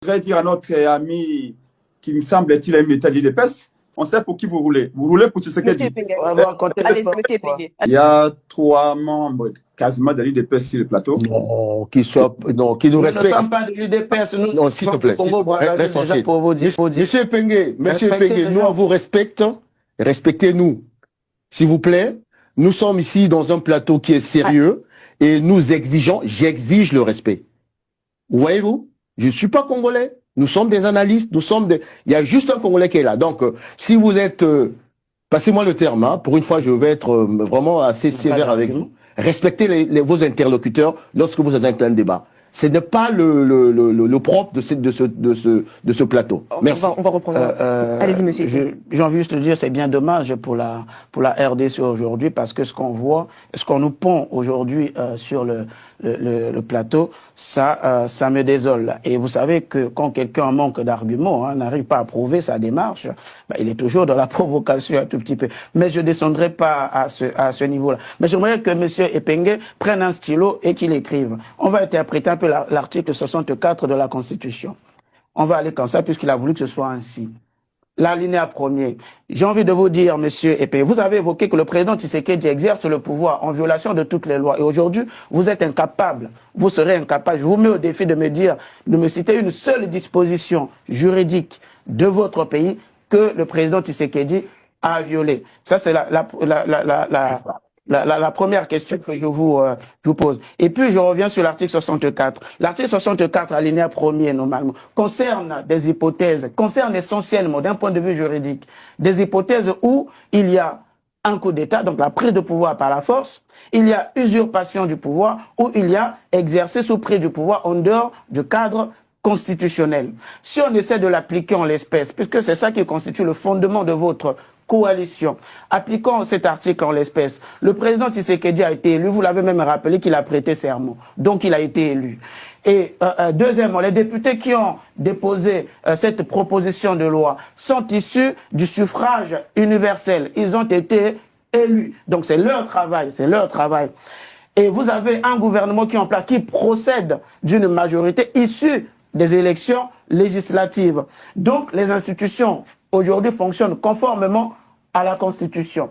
Je vais dire à notre ami qui me semble être un métal d'IDPS, on sait pour qui vous roulez. Vous roulez pour Tshisekedi. Allez, monsieur Epenge. Il y a 3 membres quasiment de l'IDPS sur le plateau. Non, qui nous respectent. Nous ne sommes pas de l'UDPS, nous non, s'il te plaît. Monsieur Epenge, nous, on vous respecte. Respectez-nous, s'il vous plaît. Nous sommes ici dans un plateau qui est sérieux et nous exigeons, j'exige le respect. Voyez-vous, je ne suis pas congolais. Nous sommes des analystes, il y a juste un Congolais qui est là. Donc, si vous êtes, passez-moi le terme, hein, pour une fois, je vais être vraiment assez sévère avec vous. Respectez vos interlocuteurs lorsque vous êtes dans un débat. Ce n'est pas le propre de ce plateau. Merci. On va reprendre. Allez-y, monsieur. J'ai envie juste de dire, c'est bien dommage pour la RDC aujourd'hui, parce que ce qu'on voit, ce qu'on nous pond aujourd'hui sur le plateau, ça me désole. Et vous savez que quand quelqu'un manque d'arguments, n'arrive pas à prouver sa démarche, il est toujours dans la provocation un tout petit peu. Mais je ne descendrai pas à ce niveau-là. Mais j'aimerais que M. Epenge prenne un stylo et qu'il écrive. On va interpréter un peu l'article 64 de la Constitution. On va aller comme ça, puisqu'il a voulu que ce soit ainsi. L'alinéa premier. J'ai envie de vous dire, monsieur Epenge, vous avez évoqué que le président Tshisekedi exerce le pouvoir en violation de toutes les lois. Et aujourd'hui, vous êtes incapable, vous serez incapable. Je vous mets au défi de me citer une seule disposition juridique de votre pays que le président Tshisekedi a violée. Ça, c'est la première question que je vous pose. Et puis, je reviens sur l'article 64. L'article 64, alinéa premier, normalement, concerne des hypothèses, concerne essentiellement, d'un point de vue juridique, des hypothèses où il y a un coup d'État, donc la prise de pouvoir par la force, il y a usurpation du pouvoir, où il y a exercer sous prise du pouvoir en dehors du cadre constitutionnel. Si on essaie de l'appliquer en l'espèce, puisque c'est ça qui constitue le fondement de votre coalition, appliquons cet article en l'espèce. Le président Tshisekedi a été élu, vous l'avez même rappelé qu'il a prêté serment, donc il a été élu. Et deuxièmement, les députés qui ont déposé cette proposition de loi sont issus du suffrage universel. Ils ont été élus, donc c'est leur travail, c'est leur travail. Et vous avez un gouvernement qui est en place, qui procède d'une majorité issue des élections législatives. Donc, les institutions aujourd'hui fonctionnent conformément à la Constitution.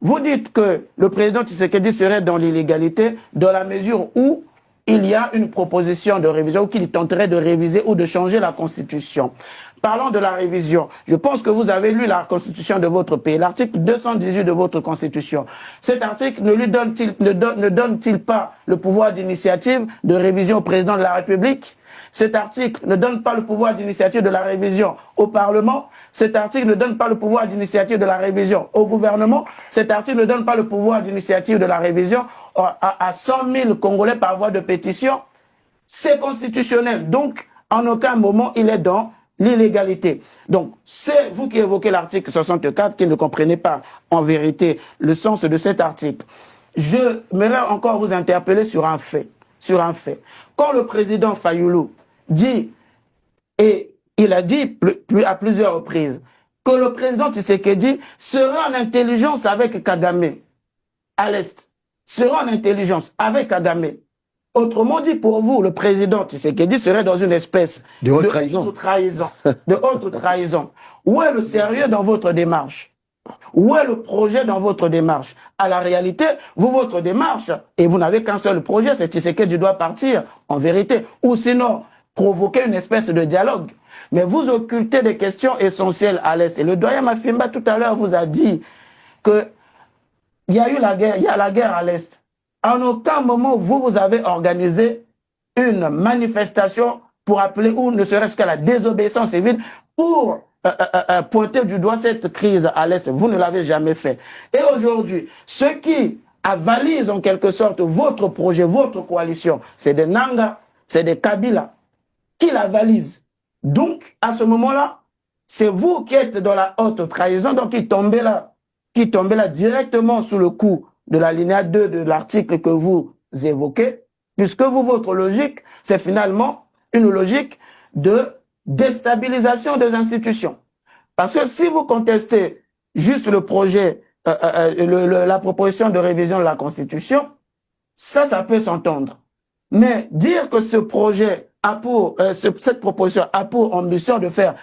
Vous dites que le président Tshisekedi serait dans l'illégalité dans la mesure où il y a une proposition de révision ou qu'il tenterait de réviser ou de changer la Constitution. Parlons de la révision. Je pense que vous avez lu la Constitution de votre pays, l'article 218 de votre Constitution. Cet article ne donne-t-il pas le pouvoir d'initiative de révision au président de la République? Cet article ne donne pas le pouvoir d'initiative de la révision au Parlement. Cet article ne donne pas le pouvoir d'initiative de la révision au gouvernement. Cet article ne donne pas le pouvoir d'initiative de la révision à 100 000 Congolais par voie de pétition. C'est constitutionnel. Donc, en aucun moment, il est dans l'illégalité. Donc, c'est vous qui évoquez l'article 64 qui ne comprenez pas en vérité le sens de cet article. Je voudrais encore vous interpeller sur un fait. Quand le président Fayoulou dit, et il a dit à plusieurs reprises, que le président Tshisekedi sera en intelligence avec Kagame à l'Est, sera en intelligence avec Kagame. Autrement dit, pour vous, le président Tshisekedi serait dans une espèce de haute trahison. Où est le sérieux dans votre démarche? Où est le projet dans votre démarche? À la réalité, votre démarche, et vous n'avez qu'un seul projet, c'est Tshisekedi doit partir, en vérité, ou sinon provoquer une espèce de dialogue. Mais vous occultez des questions essentielles à l'Est. Et le doyen Mafimba tout à l'heure vous a dit que il y a eu la guerre, il y a la guerre à l'Est. En aucun moment, vous avez organisé une manifestation pour appeler, ou ne serait-ce qu'à la désobéissance civile, pour pointer du doigt cette crise à l'Est. Vous ne l'avez jamais fait. Et aujourd'hui, ce qui avalise en quelque sorte votre projet, votre coalition, c'est des Nanga, c'est des Kabila qui l'avalisent. Donc, à ce moment-là, c'est vous qui êtes dans la haute trahison, donc qui tombez là directement sous le coup de la linéa 2 de l'article que vous évoquez, puisque votre logique, c'est finalement une logique de déstabilisation des institutions. Parce que si vous contestez juste le projet, la proposition de révision de la Constitution, ça peut s'entendre. Mais dire que ce projet cette proposition a pour ambition de faire,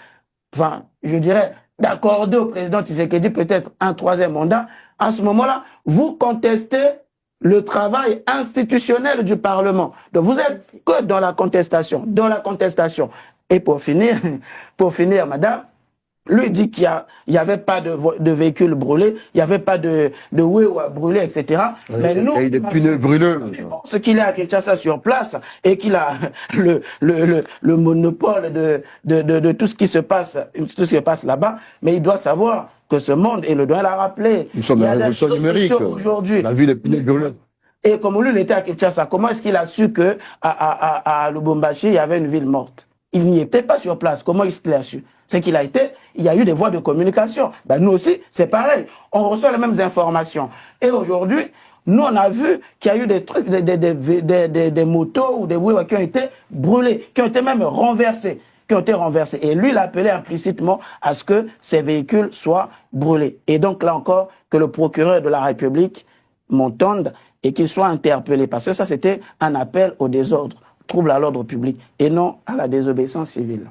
enfin, je dirais, d'accorder au président Tshisekedi peut-être un 3e mandat, à ce moment-là, vous contestez le travail institutionnel du Parlement. Donc vous êtes que dans la contestation, Et pour finir, madame, lui dit qu'il n'y avait pas de véhicules brûlés, il n'y avait pas de Wewa brûlés, etc. Mais nous, il y a des pneus brûlés. Ce qu'il est à Kinshasa sur place et qu'il a le monopole de tout ce qui se passe, là-bas, mais il doit savoir que ce monde, et le doit la rappeler. Nous sommes dans la révolution numérique. Aujourd'hui. On a vu les pneus brûlés. Et comme lui, il était à Kinshasa, comment est-ce qu'il a su que à Lubumbashi, il y avait une ville morte? Il n'y était pas sur place. Comment est-ce qu'il a su? C'est qu'il a été, il y a eu des voies de communication. Ben, nous aussi, c'est pareil. On reçoit les mêmes informations. Et aujourd'hui, nous, on a vu qu'il y a eu des trucs, des motos ou des Wewa qui ont été brûlés, qui ont été même renversés. Et lui, il a appelé implicitement à ce que ces véhicules soient brûlés. Et donc, là encore, que le procureur de la République m'entende et qu'il soit interpellé. Parce que ça, c'était un appel au désordre, trouble à l'ordre public, et non à la désobéissance civile.